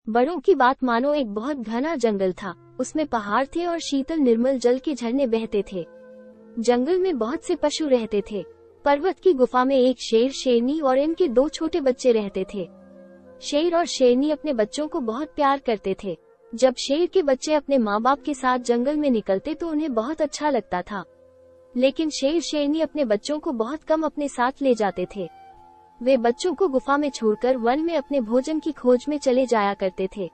बड़ों की बात मानो। एक बहुत घना जंगल था, उसमें पहाड़ थे और शीतल निर्मल जल के झरने बहते थे। जंगल में बहुत से पशु रहते थे। पर्वत की गुफा में एक शेर, शेरनी और इनके 2 छोटे बच्चे रहते थे। शेर और शेरनी अपने बच्चों को बहुत प्यार करते थे। जब शेर के बच्चे अपने माँ बाप के साथ जंगल में निकलते तो उन्हें बहुत अच्छा लगता था, लेकिन शेर शेरनी अपने बच्चों को बहुत कम अपने साथ ले जाते थे। वे बच्चों को गुफा में छोड़कर वन में अपने भोजन की खोज में चले जाया करते थे।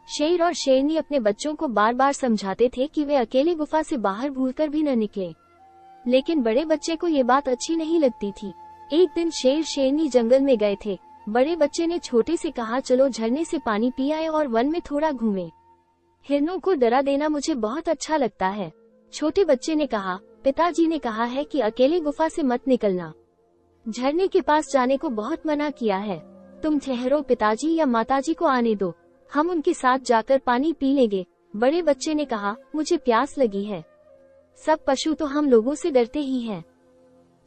शेर और शेरनी अपने बच्चों को बार बार समझाते थे कि वे अकेले गुफा से बाहर भूलकर भी न निकले, लेकिन बड़े बच्चे को ये बात अच्छी नहीं लगती थी। एक दिन शेर शेरनी जंगल में गए थे। बड़े बच्चे ने छोटे से कहा, चलो झरने से पानी पी आए और वन में थोड़ा घूमें। हिरणों को डरा देना मुझे बहुत अच्छा लगता है। छोटे बच्चे ने कहा, पिताजी ने कहा है कि अकेले गुफा से मत निकलना, झरने के पास जाने को बहुत मना किया है। तुम ठहरो, पिताजी या माताजी को आने दो, हम उनके साथ जाकर पानी पी लेंगे। बड़े बच्चे ने कहा, मुझे प्यास लगी है, सब पशु तो हम लोगों से डरते ही हैं।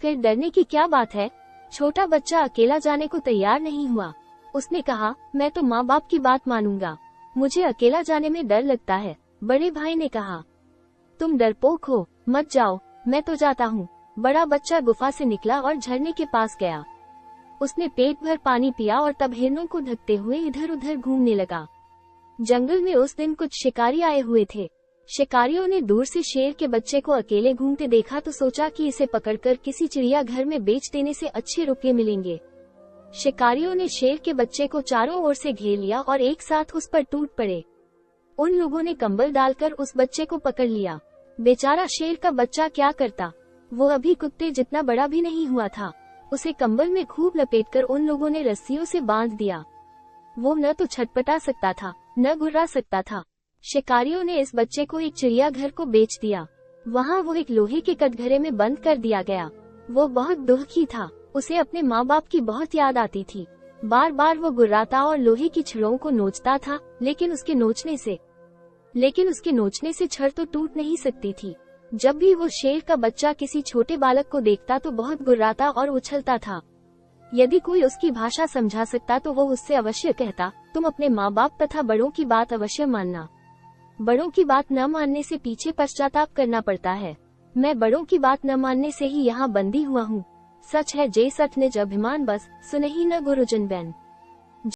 फिर डरने की क्या बात है? छोटा बच्चा अकेला जाने को तैयार नहीं हुआ। उसने कहा, मैं तो माँ बाप की बात मानूंगा, मुझे अकेला जाने में डर लगता है। बड़े भाई ने कहा, तुम डरपोक हो, मत जाओ, मैं तो जाता हूँ। बड़ा बच्चा गुफा से निकला और झरने के पास गया। उसने पेट भर पानी पिया और तब हिरणों को ढकते हुए इधर उधर घूमने लगा। जंगल में उस दिन कुछ शिकारी आए हुए थे। शिकारियों ने दूर से शेर के बच्चे को अकेले घूमते देखा तो सोचा कि इसे पकड़कर किसी चिड़ियाघर में बेच देने से अच्छे रुपये मिलेंगे। शिकारियों ने शेर के बच्चे को चारों ओर से घेर लिया और एक साथ उस पर टूट पड़े। उन लोगों ने कंबल डालकर उस बच्चे को पकड़ लिया। बेचारा शेर का बच्चा क्या करता, वो अभी कुत्ते जितना बड़ा भी नहीं हुआ था। उसे कंबल में खूब लपेटकर उन लोगों ने रस्सियों से बांध दिया। वो न तो छटपटा सकता था, न घुर्रा सकता था। शिकारियों ने इस बच्चे को एक चिड़ियाघर को बेच दिया। वहाँ वो एक लोहे के कटघरे में बंद कर दिया गया। वो बहुत दुखी था, उसे अपने माँ बाप की बहुत याद आती थी। बार बार वो गुर्राता और लोहे की छड़ों को नोचता था, लेकिन उसके नोचने से छड़ तो टूट नहीं सकती थी। जब भी वो शेर का बच्चा किसी छोटे बालक को देखता तो बहुत गुर्राता और उछलता था। यदि कोई उसकी भाषा समझा सकता तो वो उससे अवश्य कहता, तुम अपने माँ बाप तथा बड़ों की बात अवश्य मानना। बड़ों की बात न मानने से पीछे पश्चाताप करना पड़ता है। मैं बड़ों की बात न मानने से ही यहाँ बंदी हुआ हूँ। सच है जे सच निज अभिमान बस, सुनहि न गुरुजन बैन।